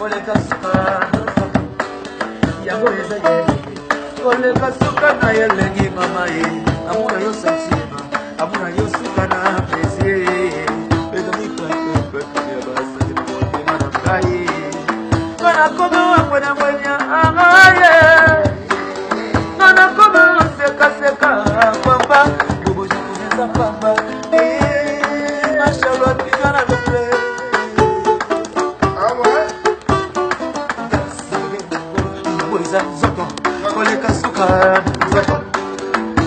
koleka suka yango ezaye koleka suka na yelengi mama ye amuna yo santima amuna yo suka na plaisir bezami pepe ya basa de monte na kai kana komo mwana mwanya angaye kana komo seka seka papa bobo jikuneza papa mashallah kijana doble koleka suka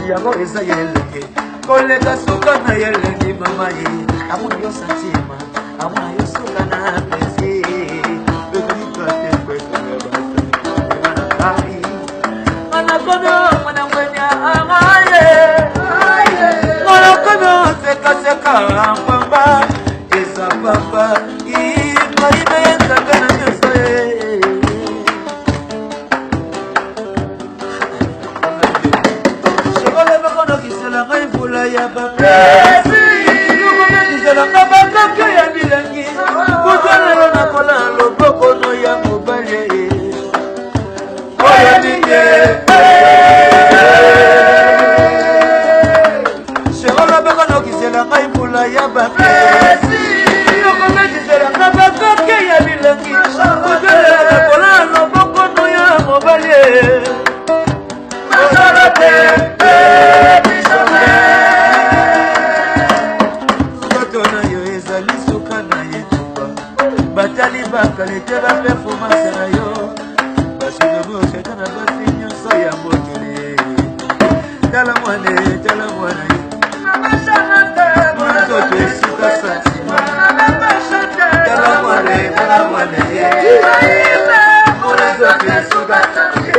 yango eza yelenge koleka suka na yelenge mama ye amuna yo santima amuna yo suka na plaisir bekalika te kweka ya basa mana kai mana kono mana mwenya amaye mana kono seka seka pamba eza pamba ima eza kana mesoe ya bapesi yukomekizelanga bakake ya bilengi kutolelo nakola loboko no ya mobale oyo ninge sherolobeko nokizelanga ipula ya bapesi yukomekizelanga bakake ya bilengi kutolelo nakola loboko no ya mobale osolote batali bakalete ba performance na yo basidobo shetana basinyo so ya motole tala mwane mama chanante mwana toto esika santima mama chanante tala mwane mwana toto esika santima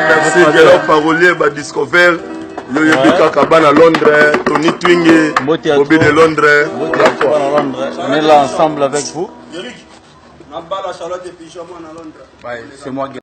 Merci, Gelo Parolier, Discover. Le Yobika Kaban à Londres, Tony Twingy, Bobby de Londres. On est là ensemble avec vous. C'est moi.